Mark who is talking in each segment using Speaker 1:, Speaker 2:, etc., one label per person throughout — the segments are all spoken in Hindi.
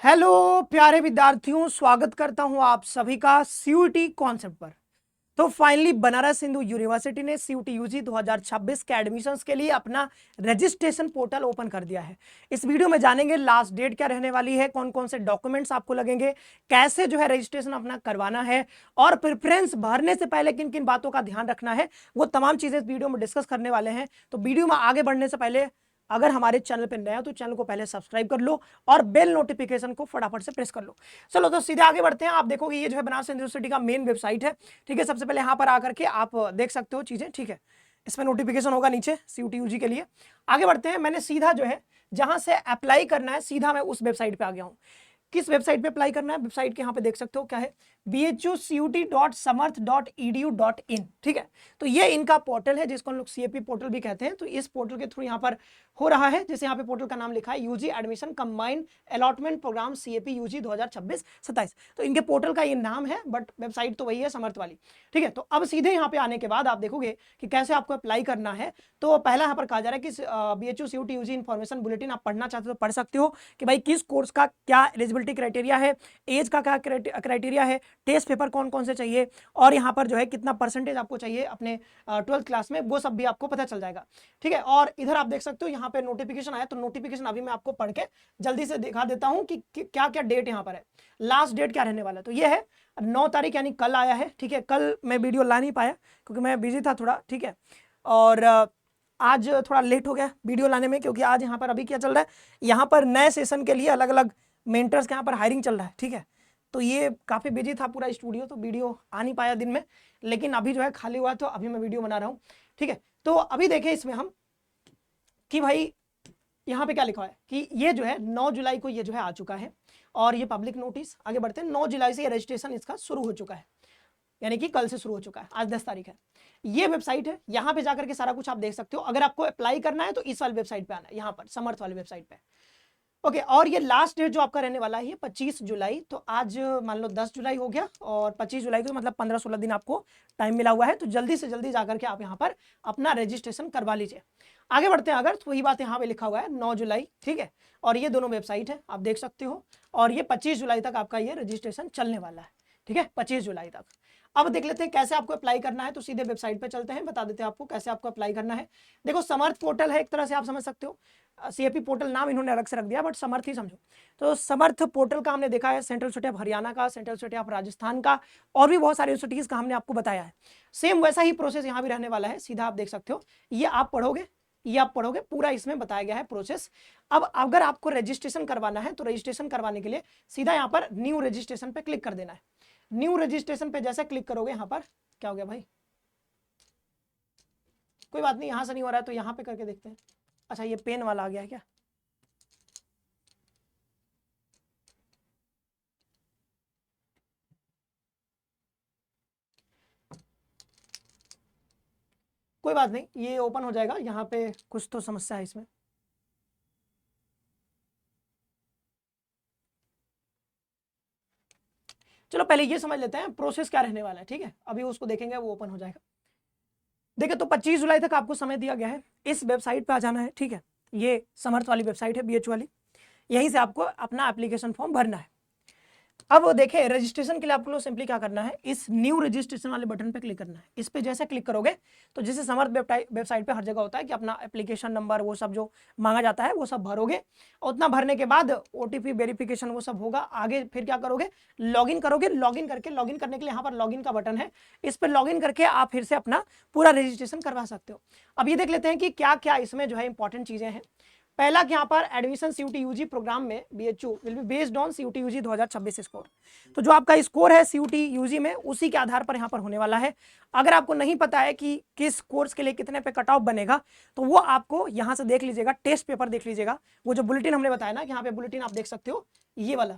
Speaker 1: हेलो प्यारे विद्यार्थियों, स्वागत करता हूं आप सभी का सीयूटी कॉन्सेप्ट पर। तो फाइनली बनारस हिंदू यूनिवर्सिटी ने सीयूटी यूजी 2026 के एडमिशन्स के लिए अपना रजिस्ट्रेशन पोर्टल ओपन कर दिया है। इस वीडियो में जानेंगे लास्ट डेट क्या रहने वाली है, कौन कौन से डॉक्यूमेंट्स आपको लगेंगे, कैसे जो है रजिस्ट्रेशन अपना करवाना है और प्रेफरेंस भरने से पहले किन किन बातों का ध्यान रखना है, वो तमाम चीजें इस वीडियो में डिस्कस करने वाले हैं। तो वीडियो में आगे बढ़ने से पहले अगर हमारे चैनल पर नया हो तो चैनल को पहले सब्सक्राइब कर लो और बेल नोटिफिकेशन को फटाफट से प्रेस कर लो। चलो तो सीधे आगे बढ़ते हैं। आप देखोगे ये जो है बनारस यूनिवर्सिटी का मेन वेबसाइट है। ठीक है, सबसे पहले यहाँ पर आकर के आप देख सकते हो चीजें। ठीक है, इसमें नोटिफिकेशन होगा नीचे सीयूटी यूजी के लिए। आगे बढ़ते हैं। मैंने सीधा जो है जहां से अप्लाई करना है सीधा मैं उस वेबसाइट पे आ गया हूँ। किस वेबसाइट पे अप्लाई करना है, वेबसाइट के यहाँ पे देख सकते हो क्या है, bhucut.samarth.edu.in। ठीक है, तो ये इनका पोर्टल है जिसको हम लोग सीएपी पोर्टल भी कहते हैं। तो इस पोर्टल के थ्रू यहाँ पर हो रहा है, जैसे यहाँ पे पोर्टल का नाम लिखा है UG admission combined allotment programme CAP UG 2026-27। तो इनके पोर्टल का ये नाम है, बट वेबसाइट तो वही है, समर्थ वाली। ठीक है, तो अब सीधे यहाँ पे आने के बाद आप देखोगे कि कैसे आपको अप्लाई करना है। तो पहला यहाँ पर कहा जा रहा है कि BHU CUET UG information bulletin आप पढ़ना चाहते हो तो पढ़ सकते हो कि भाई किस कोर्स का क्या एलिजिबिलिटी क्राइटेरिया है, एज का क्या क्राइटेरिया है, टेस्ट पेपर कौन कौन से चाहिए और यहाँ पर जो है कितना परसेंटेज आपको चाहिए अपने 12th क्लास में, वो सब भी आपको पता चल जाएगा। ठीक है, और इधर आप देख सकते हो यहाँ पे नोटिफिकेशन आया। तो नोटिफिकेशन अभी मैं आपको पढ़ के जल्दी से दिखा देता हूँ कि क्या क्या डेट यहाँ पर है, लास्ट डेट क्या रहने वाला है। तो ये है 9 तारीख यानी कल आया है। ठीक है, कल मैं वीडियो ला नहीं पाया क्योंकि मैं बिजी था थोड़ा। ठीक है, और आज थोड़ा लेट हो गया वीडियो लाने में, क्योंकि आज यहाँ पर अभी क्या चल रहा है, यहाँ पर नए सेशन के लिए अलग अलग मेंटर्स के यहाँ पर हायरिंग चल रहा है। ठीक है, तो ये काफ़ी बिजी था पूरा स्टूडियो, तो वीडियो आ नहीं पाया दिन में, लेकिन अभी जो है खाली हुआ तो अभी मैं वीडियो बना रहा हूँ। ठीक है, तो अभी देखें इसमें हम कि भाई यहाँ पे क्या लिखा है कि ये जो है 9 जुलाई को ये जो है आ चुका है और ये पब्लिक नोटिस। आगे बढ़ते हैं। 9 जुलाई से ये रजिस्ट्रेशन इसका शुरू हो चुका है, यानी कि कल से शुरू हो चुका है, आज 10 तारीख है। ये वेबसाइट है, यहाँ पे जाकर के सारा कुछ आप देख सकते हो। अगर आपको अप्लाई करना है तो इस वाली वेबसाइट पे आना है, यहाँ पर समर्थ वाली वेबसाइट पे। ओके, और ये लास्ट डेट जो आपका रहने वाला है ये 25 जुलाई। तो आज मान लो 10 जुलाई हो गया और 25 जुलाई को मतलब 15-16 दिन आपको टाइम मिला हुआ है। तो जल्दी से जल्दी जाकर के आप यहाँ पर अपना रजिस्ट्रेशन करवा लीजिए। आगे बढ़ते हैं। अगर तो वही बात यहाँ पे लिखा हुआ है 9 जुलाई। ठीक है, और ये दोनों वेबसाइट है, आप देख सकते हो। और ये 25 जुलाई तक आपका ये रजिस्ट्रेशन चलने वाला है। ठीक है, 25 जुलाई तक। अब देख लेते हैं कैसे आपको अप्लाई करना है। तो सीधे वेबसाइट पे चलते हैं, बता देते हैं आपको कैसे आपको अप्लाई करना है। देखो, समर्थ पोर्टल है एक तरह से, आप समझ सकते हो। सीएपी पोर्टल नाम इन्होंने अलग से रख दिया, बट समर्थ ही समझो। तो समर्थ पोर्टल का हमने देखा है, सेंट्रल यूनिवर्सिटी ऑफ हरियाणा का, सेंट्रल यूनिवर्सिटी ऑफ राजस्थान का और भी बहुत सारी यूनिवर्सिटीज का हमने आपको बताया है। सेम वैसा ही प्रोसेस यहाँ भी रहने वाला है। सीधा आप देख सकते हो, ये आप पढ़ोगे, ये आप पढ़ोगे, पूरा इसमें बताया गया है प्रोसेस। अब अगर आपको रजिस्ट्रेशन करवाना है तो रजिस्ट्रेशन करवाने के लिए सीधा यहाँ पर न्यू रजिस्ट्रेशन पे क्लिक कर देना है। न्यू रजिस्ट्रेशन पे जैसे क्लिक करोगे, यहाँ पर क्या हो गया भाई, कोई बात नहीं, यहां से नहीं हो रहा है तो यहाँ पे करके देखते हैं। अच्छा, ये पेन वाला आ गया है क्या? कोई बात नहीं, ये ओपन हो जाएगा। यहाँ पे कुछ तो समस्या है इसमें। चलो पहले ये समझ लेते हैं प्रोसेस क्या रहने वाला है। ठीक है, अभी उसको देखेंगे, वो ओपन हो जाएगा। देखिए, तो 25 जुलाई तक आपको समय दिया गया है, इस वेबसाइट पे आ जाना है। ठीक है, ये समर्थ वाली वेबसाइट है, बीएच वाली, यहीं से आपको अपना एप्लीकेशन फॉर्म भरना है। अब देखिए, रजिस्ट्रेशन के लिए आपको सिंपली क्या करना है, इस न्यू रजिस्ट्रेशन वाले बटन पे क्लिक करना है। इस पे जैसे क्लिक करोगे तो जैसे समर्थ वेबसाइट पे हर जगह होता है कि अपना एप्लीकेशन नंबर वो सब जो मांगा जाता है वो सब भरोगे। और उतना भरने के बाद ओटीपी वेरिफिकेशन वो सब होगा। आगे फिर क्या करोगे, लॉगिन करोगे। लॉगिन करने के लिए यहाँ पर लॉगिन का बटन है, इस पर लॉगिन करके आप फिर से अपना पूरा रजिस्ट्रेशन करवा सकते हो। अब ये देख लेते हैं कि क्या क्या इसमें जो है इंपॉर्टेंट चीजें हैं। पहला कि यहाँ पर एडमिशन सीयूटी यूजी प्रोग्राम में BHU will be based on CUET UG 2026 score. तो जो आपका स्कोर है सीयूटी यूजी में, उसी के आधार पर यहाँ पर होने वाला है। अगर आपको नहीं पता है कि किस कोर्स के लिए कितने पे कट ऑफ बनेगा, तो वो आपको यहाँ से देख लीजिएगा, टेस्ट पेपर देख लीजिएगा। वो जो बुलेटिन हमने बताया ना कि यहाँ पे बुलेटिन आप देख सकते हो, ये वाला,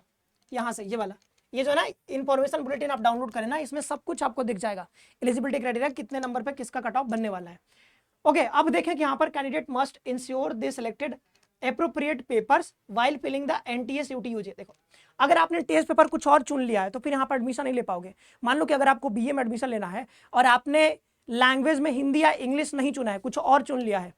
Speaker 1: यहाँ से ये वाला, ये जो है ना इन्फॉर्मेशन बुलेटिन आप डाउनलोड करें ना, इसमें सब कुछ आपको दिख जाएगा। एलिजिबिलिटी क्राइटेरिया, कितने नंबर पे किसका कट ऑफ बनने वाला है। ओके, अब देखें कि यहाँ पर candidate must ensure they selected appropriate papers while filling the NTA CUET UG. देखो, अगर आपने टेस्ट पेपर कुछ और चुन लिया है तो फिर यहाँ पर एडमिशन नहीं ले पाओगे। मान लो कि अगर आपको बीए में एडमिशन लेना है और आपने लैंग्वेज में हिंदी या इंग्लिश नहीं चुना है, कुछ और चुन लिया है,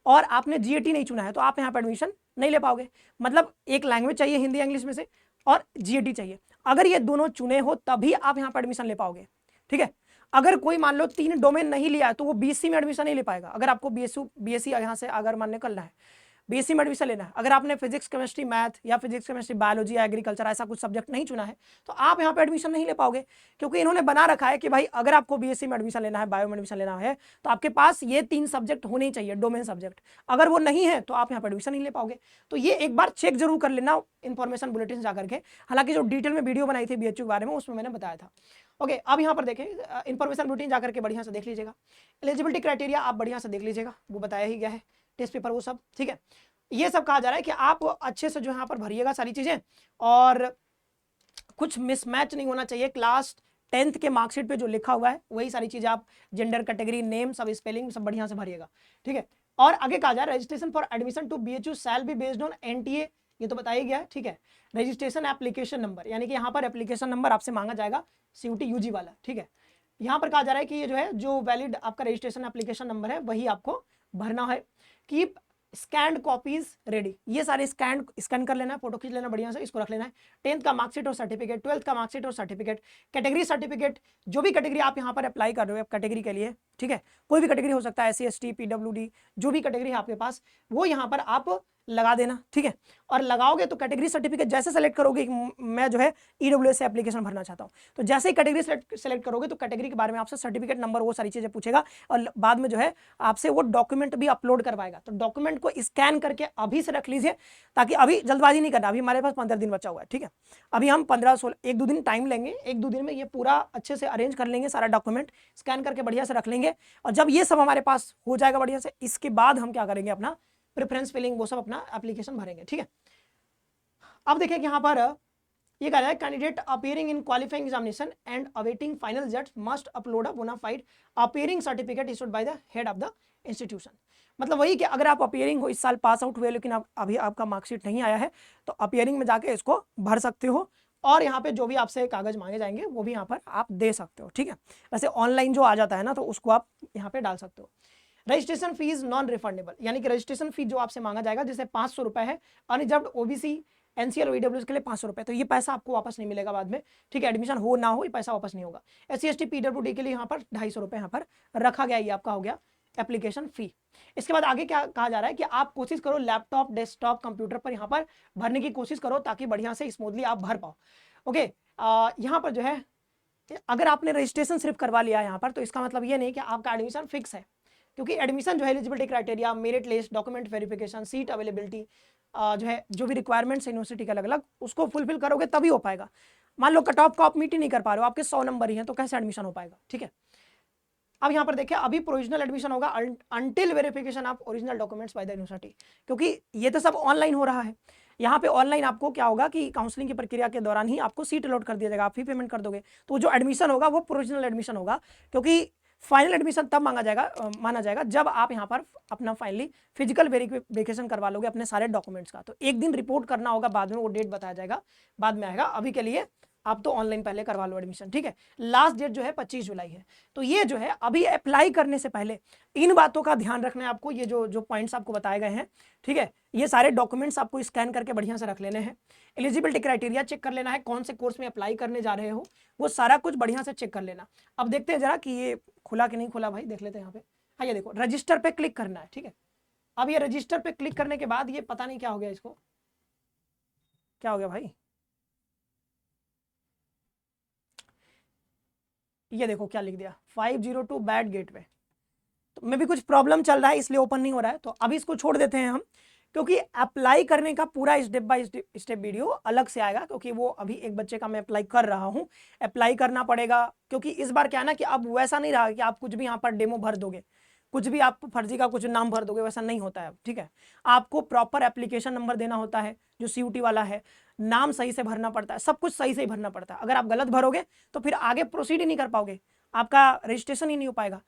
Speaker 1: और आपने जीएटी नहीं चुना है, तो आप यहाँ पर एडमिशन नहीं ले पाओगे। मतलब एक लैंग्वेज चाहिए हिंदी इंग्लिश में से, और जीएडी चाहिए। अगर ये दोनों चुने हो तभी आप यहाँ पर एडमिशन ले पाओगे, ठीक है। अगर कोई मान लो 3 डोमेन नहीं लिया है तो वो बीएससी में एडमिशन नहीं ले पाएगा। अगर आपको बीएससी यहाँ से अगर मानने करना है, बीएससी में एडमिशन लेना है, अगर आपने फिजिक्स केमिस्ट्री मैथ या फिजिक्स केमिस्ट्री बायोलॉजी या एग्रीकल्चर ऐसा कुछ सब्जेक्ट नहीं चुना है तो आप यहाँ पे एडमिशन नहीं ले पाओगे, क्योंकि इन्होंने बना रखा है कि भाई अगर आपको बीएससी में एडमिशन लेना है, बायो में एडमिशन लेना है तो आपके पास ये 3 सब्जेक्ट होने ही चाहिए, डोमेन सब्जेक्ट। अगर वो नहीं है तो आप यहाँ पर एडमिशन नहीं ले पाओगे। तो ये एक बार चेक जरूर कर लेना इन्फॉर्मेशन बुलेटिन जाकर के। हालांकि जो डिटेल में वीडियो बनाई थी बीएचयू के बारे में उसमें मैंने बताया था। ओके, अब यहाँ पर देखें इन्फॉर्मेशन बुलेटिन जाकर के बढ़िया से देख लीजिएगा। एलिजिबिलिटी क्राइटेरिया आप बढ़िया से देख लीजिएगा, वो बताया ही गया है, टेस्ट पेपर वो सब, ठीक है। ये सब कहा जा रहा है कि आप अच्छे से जो यहाँ पर भरिएगा सारी चीजें, और कुछ मिसमैच नहीं होना चाहिए। क्लास 10th के मार्कशीट पे जो लिखा हुआ है वही सारी चीजें आप, जेंडर, कैटेगरी, नेम, सब स्पेलिंग सब बढ़िया से भरिएगा, ठीक है। और आगे कहा जा रहा है registration for admission to BHU shall be based on NTA, ये तो बताया गया है, ठीक है। रजिस्ट्रेशन एप्लीकेशन नंबर, यानी कि यहाँ पर एप्लीकेशन नंबर आपसे मांगा जाएगा सीयूटी यूजी वाला, ठीक है। यहाँ पर कहा जा रहा है कि ये जो है जो वैलिड आपका रजिस्ट्रेशन एप्लीकेशन नंबर है वही आपको भरना है। कीप स्कैंड कॉपीज रेडी, ये सारे स्कैन कर लेना है, फोटो खींच लेना बढ़िया से, इसको रख लेना है। 10th का मार्कशीट और सर्टिफिकेट, 12th का मार्कशीट और सर्टिफिकेट, कैटेगरी सर्टिफिकेट, जो भी कैटेगरी आप यहाँ पर अप्लाई कर रहे हो कैटेगरी के लिए, ठीक है, कोई भी कैटेगरी हो सकता है, SC ST PWD, जो भी कैटेगरी है आपके पास वो यहाँ पर आप लगा देना, ठीक है। और लगाओगे तो कैटेगरी सर्टिफिकेट जैसे सेलेक्ट करोगे, मैं जो है EWS से एप्लीकेशन भरना चाहता हूँ, तो जैसे ही कैटेगरी सेलेक्ट करोगे तो कैटेगरी के बारे में आपसे सर्टिफिकेट नंबर वो सारी चीजें पूछेगा, और बाद में जो है आपसे वो डॉक्यूमेंट भी अपलोड करवाएगा। तो डॉक्यूमेंट को स्कैन करके अभी से रख लीजिए, ताकि अभी जल्दबाजी नहीं करना, अभी हमारे पास 15 दिन बचा हुआ है, ठीक है। अभी हम 15-16 1-2 दिन टाइम लेंगे, 1-2 दिन में ये पूरा अच्छे से अरेंज कर लेंगे, सारा डॉक्यूमेंट स्कैन करके बढ़िया से रख लेंगे। और जब ये सब हमारे पास हो जाएगा बढ़िया से, इसके बाद हम क्या करेंगे, अपना प्रेफरेंस फिलिंग वो सब अपना एप्लीकेशन भरेंगे, ठीक है। अब देखिए कि यहाँ पर ये कह रहा है candidate appearing in qualifying examination and awaiting final result must upload a bona fide appearing certificate issued by the head of the institution. मतलब वही कि अगर आप अपीयरिंग हो, इस साल पास आउट हुए लेकिन अभी आपका मार्कशीट नहीं आया है, तो अपीयरिंग में जाके इसको भर सकते हो, और यहाँ पे जो भी आपसे कागज मांगे जाएंगे वो भी यहाँ पर आप दे सकते हो, ठीक है। वैसे ऑनलाइन जो आ जाता है ना, तो उसको आप यहाँ पे डाल सकते हो। रजिस्ट्रेशन फीस नॉन रिफंडेबल, यानी कि रजिस्ट्रेशन फीस जो आपसे मांगा जाएगा, जैसे 500 रुपए है, अनरिजर्व्ड ओबीसी एनसीएल और ईडब्ल्यूएस के लिए 500 रुपए, तो ये पैसा आपको वापस नहीं मिलेगा बाद में, ठीक है। एडमिशन हो ना हो ये पैसा वापस नहीं होगा। SC ST PWD के लिए यहाँ पर 250 रुपए यहाँ पर रखा गया, ये आपका हो गया एप्लीकेशन फी। इसके बाद आगे क्या कहा जा रहा है कि आप कोशिश करो लैपटॉप, डेस्कटॉप, कंप्यूटर पर यहाँ पर भरने की कोशिश करो, ताकि बढ़िया से स्मूथली आप भर पाओ। ओके, यहाँ पर जो है अगर आपने रजिस्ट्रेशन सिर्फ करवा लिया यहाँ पर, तो इसका मतलब ये नहीं कि आपका एडमिशन फिक्स है, क्योंकि एडमिशन जो है eligibility criteria, merit list, document verification, seat availability, जो है जो भी रिक्वायरमेंट्स है यूनिवर्सिटी के अलग अलग, उसको फुलफिल करोगे तभी हो पाएगा। मान लो कट ऑफ को आप मीट ही नहीं कर पा रहे हो, आपके 100 नंबर ही हैं, तो कैसे एडमिशन हो पाएगा, ठीक है। अब यहाँ पर देखिए अभी प्रोविजनल एडमिशन होगा until verification of original documents by the university, क्योंकि ये तो सब ऑनलाइन हो रहा है। यहाँ पे ऑनलाइन आपको क्या होगा कि काउंसलिंग की प्रक्रिया के दौरान ही आपको सीट अलॉट कर दिया जाएगा, आप फी पेमेंट कर दोगे, तो जो एडमिशन होगा वो प्रोविजनल एडमिशन होगा, क्योंकि फाइनल एडमिशन तब माना जाएगा जब आप यहाँ पर अपना फाइनली फिजिकल वेरिफिकेशन करवा लोगे अपने सारे डॉक्यूमेंट्स का। तो एक दिन रिपोर्ट करना होगा, बाद में वो डेट बताया जाएगा, बाद में आएगा। अभी के लिए आप तो ऑनलाइन पहले करवा लो एडमिशन, ठीक है। लास्ट डेट जो है 25 जुलाई है। तो ये जो है अभी अप्लाई करने से पहले इन बातों का ध्यान रखना है आपको, ये जो पॉइंट्स आपको बताए गए हैं, ठीक है। ये सारे डॉक्यूमेंट्स आपको स्कैन करके बढ़िया से रख लेने हैं। एलिजिबिलिटी क्राइटेरिया चेक कर लेना है, कौन से कोर्स में अप्लाई करने जा रहे हो, वो सारा कुछ बढ़िया से चेक कर लेना। अब देखते हैं जरा कि ये खुला कि नहीं खुला, भाई देख लेते हैं यहाँ पे। हाँ, ये देखो रजिस्टर पे क्लिक करना है, ठीक है। अब ये रजिस्टर पे क्लिक करने के बाद ये पता नहीं क्या हो गया, इसको क्या हो गया भाई, ये देखो क्या लिख दिया, 502 बैड गेटवे। तो मे भी कुछ प्रॉब्लम चल रहा है इसलिए ओपन नहीं हो रहा है, तो अभी इसको छोड़ देते हैं हम, क्योंकि अप्लाई करने का पूरा स्टेप बाय स्टेप वीडियो अलग से आएगा, क्योंकि वो अभी एक बच्चे का मैं अप्लाई कर रहा हूँ, अप्लाई करना पड़ेगा। क्योंकि इस बार क्या ना कि अब वैसा नहीं रहा कि आप कुछ भी यहाँ पर डेमो भर दोगे, कुछ भी आप फर्जी का कुछ नाम भर दोगे, वैसा नहीं होता है, ठीक है। आपको प्रॉपर एप्लीकेशन नंबर देना होता है जो CUT वाला है, नाम सही से भरना पड़ता है, सब कुछ सही से ही भरना पड़ता है। अगर आप गलत भरोगे तो फिर आगे प्रोसीड ही नहीं कर पाओगे, आपका रजिस्ट्रेशन ही नहीं हो पाएगा।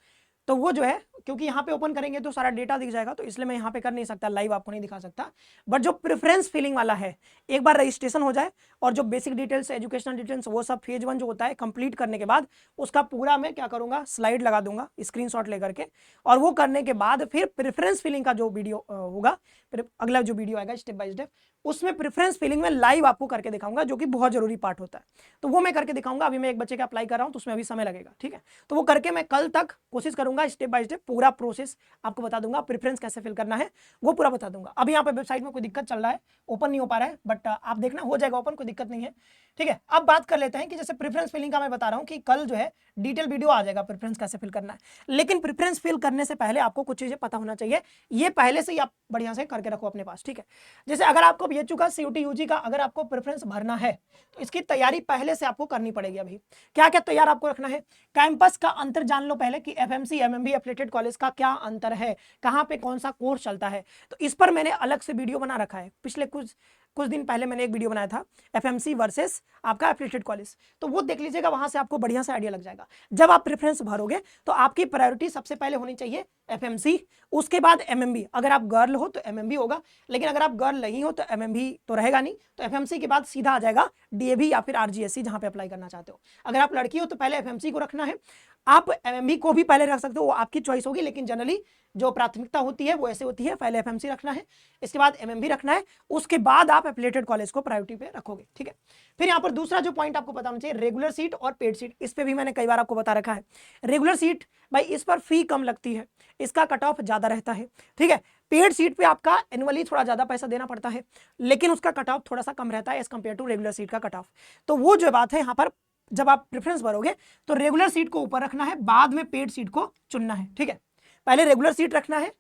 Speaker 1: तो वो जो है, क्योंकि यहाँ पे ओपन करेंगे तो सारा डेटा दिख जाएगा, तो इसलिए मैं यहाँ पे कर नहीं सकता, लाइव आपको नहीं दिखा सकता। बट जो प्रेफरेंस फिलिंग वाला है, एक बार रजिस्ट्रेशन हो जाए और जो बेसिक डिटेल्स, एजुकेशनल डिटेल्स, वो सब फेज 1 जो होता है कंप्लीट करने के बाद उसका पूरा मैं क्या करूंगा, स्लाइड लगा दूंगा स्क्रीनशॉट लेकर के, और वो करने के बाद फिर प्रेफरेंस फिलिंग का जो वीडियो होगा, फिर अगला जो वीडियो आएगा स्टेप बाय स्टेप, उसमें प्रेफरेंस फिलिंग में लाइव आपको करके दिखाऊंगा, जो कि बहुत जरूरी पार्ट होता है। तो वो मैं करके दिखाऊंगा। अभी मैं एक बच्चे का अप्लाई कर रहा हूँ तो उसमें अभी समय लगेगा, ठीक है। तो वो करके मैं कल तक कोशिश करूंगा स्टेप बाय स्टेप पूरा प्रोसेस आपको बता दूंगा, प्रेफरेंस कैसे फिल करना है वो पूरा बता दूंगा। अभी यहाँ पे वेबसाइट में कोई दिक्कत चल रहा है, ओपन नहीं हो पा रहा है, बट आप देखना हो जाएगा ओपन, कोई दिक्कत नहीं है, ठीक है। अब बात कर लेते हैं कि जैसे प्रेफरेंस फिलिंग का मैं बता रहा हूँ कि कल जो है डिटेल वीडियो आ जाएगा प्रेफरेंस कैसे फिल करना है, लेकिन प्रेफरेंस फिल करने से पहले आपको कुछ चीजें पता होना चाहिए, ये पहले से ही आप बढ़िया से करके रखो अपने पास, ठीक है। जैसे अगर आपको बीएचयू का, सीयूटी यूजी का अगर आपको प्रेफरेंस भरना है तो इसकी तैयारी पहले से आपको करनी पड़ेगी। अभी क्या क्या तैयार आपको रखना है, कैंपस का अंतर जान लो पहले कि एफएमसी, एमएमबी, एफिलिएटेड कॉलेज का क्या अंतर है, कहाँ पे कौन सा कोर्स चलता है, तो इस पर मैंने अलग से वीडियो बना रखा है। पिछले कुछ दिन पहले मैंने एक वीडियो बनाया था, एफएमसी वर्सेस आपका एफिलिएटेड कॉलेज, तो वो देख लीजिएगा, वहां से आपको बढ़िया से आइडिया लग जाएगा। जब आप प्रेफरेंस भरोगे तो आपकी प्रायोरिटी सबसे पहले होनी चाहिए एफएमसी, उसके बाद एमएमबी। अगर आप गर्ल हो तो एमएमबी होगा, लेकिन अगर आप गर्ल नहीं हो तो एमएमबी तो रहेगा नहीं, तो एफएमसी के बाद सीधा आ जाएगा डीएवी या फिर आरजीएससी, जहां पे अप्लाई करना चाहते हो। अगर आप लड़की हो तो पहले एफएमसी को रखना है, आप एमएमबी को भी पहले रख सकते हो, वो आपकी चॉइस होगी, लेकिन जनरली जो प्राथमिकता होती है वो ऐसे होती है, पहले एफएमसी रखना है, इसके बाद एमएमबी रखना है, उसके बाद आप एफिलिएटेड कॉलेज को प्रायोरिटी पे रखोगे, ठीक है। फिर यहाँ पर दूसरा जो पॉइंट आपको पता होना चाहिए, रेगुलर सीट और पेड सीट, इस पे भी मैंने कई बार आपको बता रखा है। रेगुलर सीट भाई इस पर फी कम लगती है, इसका कट ऑफ ज्यादा रहता है, ठीक है। पेड सीट पे आपका एनुअली थोड़ा ज्यादा पैसा देना पड़ता है, लेकिन उसका कट ऑफ थोड़ा सा कम रहता है as compared to regular seat का कट ऑफ। तो वो जो बात है यहाँ पर, जब आप प्रेफरेंस भरोगे तो रेगुलर सीट को ऊपर रखना है, बाद में पेड सीट को चुनना है, ठीक है। पहले रेगुलर सीट रखना है,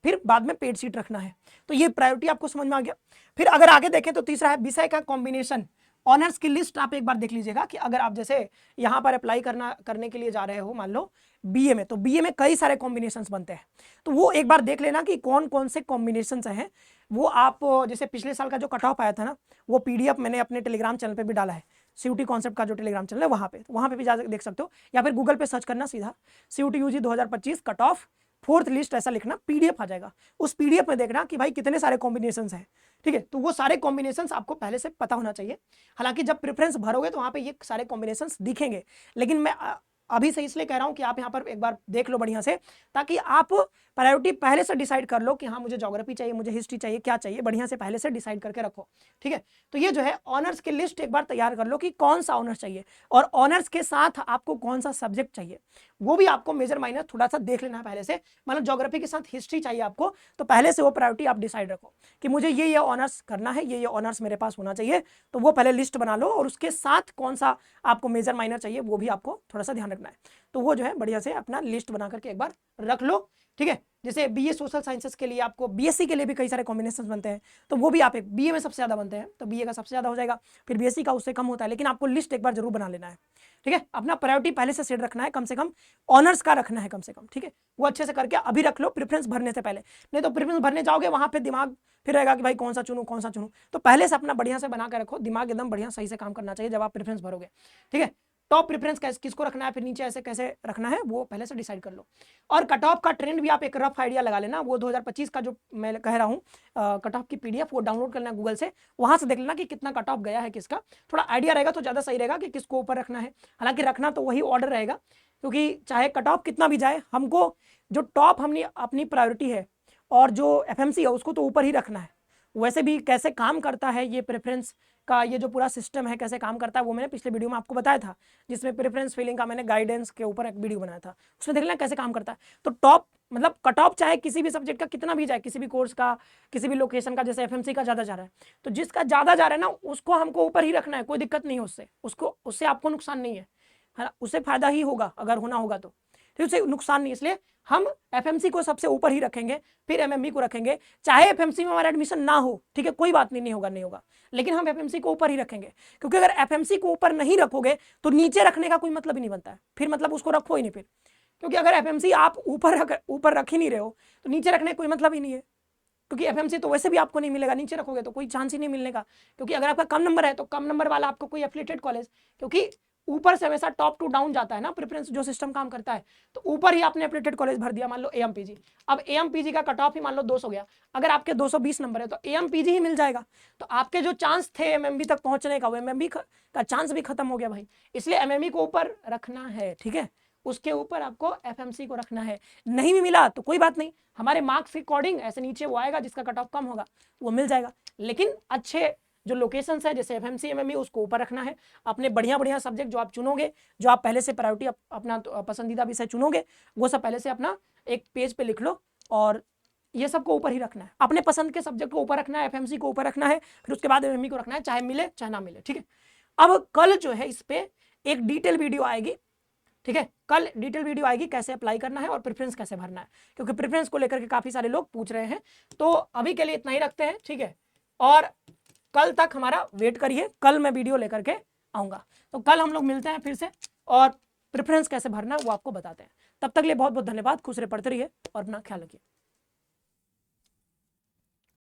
Speaker 1: फिर बाद में पेड सीट रखना है, तो ये प्रायोरिटी आपको समझ में आ गया। फिर अगर आगे देखें तो तीसरा है विषय का कॉम्बिनेशन। ऑनर्स की लिस्ट आप एक बार देख लीजिएगा कि अगर आप जैसे यहाँ पर अप्लाई करने के लिए जा रहे हो, मान लो बीए में, तो बीए में कई सारे कॉम्बिनेशंस बनते हैं, तो वो एक बार देख लेना कि कौन कौन से कॉम्बिनेशंस हैं। वो आप जैसे पिछले साल का जो कट ऑफ आया था ना, वो पीडीएफ मैंने अपने टेलीग्राम चैनल पे भी डाला है, सीयूटी कॉन्सेप्ट का जो टेलीग्राम चैनल है वहाँ पे भी जा देख सकते हो, या फिर गूगल पे सर्च करना सीधा CUET UG 2025 cut off fourth list, ऐसा लिखना, पीडीएफ आ जाएगा। उस पीडीएफ में देखना कि भाई कितने सारे कॉम्बिनेशंस हैं, ठीक है। तो वो सारे कॉम्बिनेशंस आपको पहले से पता होना चाहिए। हालांकि जब प्रेफरेंस भरोगे तो वहां पे ये सारे कॉम्बिनेशंस दिखेंगे, लेकिन मैं अभी से इसलिए कह रहा हूं कि आप यहाँ पर एक बार देख लो बढ़िया से, ताकि आप प्रायोरिटी पहले से डिसाइड कर लो कि हाँ मुझे ज्योग्राफी चाहिए, मुझे हिस्ट्री चाहिए, क्या चाहिए, बढ़िया से पहले से डिसाइड करके रखो, ठीक है। तो ये जो है ऑनर्स की लिस्ट एक बार तैयार कर लो कि कौन सा ऑनर्स चाहिए, और ऑनर्स के साथ आपको कौन सा सब्जेक्ट चाहिए, वो भी आपको मेजर माइनर थोड़ा सा देख लेना है पहले से। मतलब ज्योग्राफी के साथ हिस्ट्री चाहिए आपको, तो पहले से वो प्रायोरिटी आप डिसाइड रखो कि मुझे ये ऑनर्स करना है, ये ऑनर्स मेरे पास होना चाहिए, तो वो पहले लिस्ट बना लो, और उसके साथ कौन सा आपको मेजर माइनर चाहिए वो भी आपको थोड़ा सा ध्यान रखना है। तो वो जो है बढ़िया से अपना लिस्ट बना करके एक बार रख लो, ठीक है। जैसे बीए सोशल साइंसेस के लिए आपको, बीएससी के लिए भी कई सारे कॉम्बिनेशंस बनते हैं, तो वो भी आप एक बीए में सबसे ज्यादा बनते हैं, तो बीए का सबसे ज्यादा हो जाएगा, फिर बीएससी का उससे कम होता है, लेकिन आपको लिस्ट एक बार जरूर बना लेना है, ठीक है। अपना प्रायोरिटी पहले से सेट रखना है, कम से कम ऑनर्स का रखना है कम से कम, ठीक है। वो अच्छे से करके अभी रख लो प्रेफरेंस भरने से पहले, नहीं तो प्रेफरेंस भरने जाओगे वहां पे दिमाग फिर रहेगा कि भाई कौन सा चुनूं कौन सा चुनूं। तो पहले से अपना बढ़िया से बना के रखो, दिमाग एकदम बढ़िया सही से काम करना चाहिए जब आप प्रेफरेंस भरोगे, ठीक है। टॉप प्रेफरेंस किसको रखना है, फिर नीचे ऐसे कैसे रखना है, वो पहले से डिसाइड कर लो। और कट ऑफ का ट्रेंड भी आप एक रफ आइडिया लगा लेना, वो 2025 का जो मैं कह रहा हूँ कट ऑफ की पीडीएफ, वो डाउनलोड कर लेना गूगल से, वहां से देख लेना कि कितना कट ऑफ गया है किसका, थोड़ा आइडिया रहेगा तो ज्यादा सही रहेगा कि किसको ऊपर रखना है। हालांकि रखना तो वही ऑर्डर रहेगा, क्योंकि चाहे कट ऑफ कितना भी जाए, हमको जो टॉप हमने अपनी प्रायोरिटी है और जो एफएमसी है उसको तो ऊपर ही रखना है। वैसे भी कैसे काम करता है ये प्रेफरेंस का, ये जो पूरा सिस्टम है कैसे काम करता है, वो मैंने पिछले वीडियो में आपको बताया था, जिसमें प्रेफरेंस फिलिंग का मैंने गाइडेंस के ऊपर एक वीडियो बनाया था, उसमें देख लेना कैसे काम करता है। तो टॉप मतलब कट ऑफ चाहे किसी भी सब्जेक्ट का कितना भी जाए, किसी भी कोर्स का, किसी भी लोकेशन का, जैसे एफएमसी का ज्यादा जा रहा है, तो जिसका ज्यादा जा रहा है ना उसको हमको ऊपर ही रखना है, कोई दिक्कत नहीं है उससे, उससे आपको नुकसान नहीं है ना, उससे फायदा ही होगा अगर होना होगा तो उससे नुकसान नहीं। इसलिए हम एफएमसी को सबसे ऊपर ही रखेंगे, फिर एमएमबी को रखेंगे, चाहे एफएमसी में हमारा एडमिशन ना हो, ठीक है, कोई बात नहीं, नहीं होगा, लेकिन हम एफएमसी को ऊपर ही रखेंगे, क्योंकि अगर एफएमसी को ऊपर नहीं रखोगे तो नीचे रखने का कोई मतलब ही नहीं बनता है, फिर मतलब उसको रखो ही नहीं फिर, क्योंकि अगर एफएमसी आप ऊपर रख ही नहीं रहे हो तो नीचे रखने का कोई मतलब ही नहीं है, क्योंकि एफएमसी तो वैसे भी आपको नहीं मिलेगा, नीचे रखोगे तो कोई चांस ही नहीं मिलने का, क्योंकि अगर आपका कम नंबर है तो कम नंबर वाला आपको कोई एफिलिएटेड कॉलेज, क्योंकि ऊपर से हमेशा टॉप टू डाउन जाता है ना प्रेफरेंस जो सिस्टम काम करता है। तो ऊपर ही आपने एफिलिएटेड कॉलेज भर दिया, मान लो एएमपीजी। अब एएमपीजी का कट ऑफ ही मान लो 200 गया, अगर आपके 220 नंबर है तो एएमपीजी ही मिल जाएगा। तो आपके जो चांस थे एमएमबी तक पहुंचने का, वो एमएमबी का चांस भी खत्म हो गया भाई। इसलिए एमएमई को ऊपर रखना है, ठीक है, उसके ऊपर आपको एफएमसी को रखना है। नहीं भी मिला तो कोई बात नहीं, हमारे मार्क्स के अकॉर्डिंग ऐसे नीचे वो आएगा जिसका कट ऑफ कम होगा वो मिल जाएगा। लेकिन अच्छे जो लोकेशन है जैसे एफएमसी एमएमई उसको ऊपर रखना है। अपने बढ़िया बढ़िया सब्जेक्ट जो आप चुनोगे, जो आप पहले से प्रायोरिटी अपना पसंदीदा विषय चुनोगे, वो सब पहले से अपना एक पेज पे लिख लो, और ये सबको ऊपर ही रखना है। अपने पसंद के सब्जेक्ट को ऊपर रखना है, एफएमसी को ऊपर रखना है, फिर उसके बाद एमएमई को रखना है, चाहे मिले चाहे ना मिले, ठीक है। अब कल जो है इस पे एक डिटेल वीडियो आएगी, ठीक है, कल डिटेल वीडियो आएगी कैसे अप्लाई करना है और प्रेफरेंस कैसे भरना है, क्योंकि प्रेफरेंस को लेकर के काफी सारे लोग पूछ रहे हैं। तो अभी के लिए इतना ही रखते हैं, ठीक है, और कल तक हमारा वेट करिए, कल मैं वीडियो लेकर के आऊंगा। तो कल हम लोग मिलते हैं फिर से, और प्रेफरेंस कैसे भरना है वो आपको बताते हैं। तब तक के लिए बहुत बहुत धन्यवाद, खुश रहिए, पढ़ते रहिए और अपना ख्याल रखिए।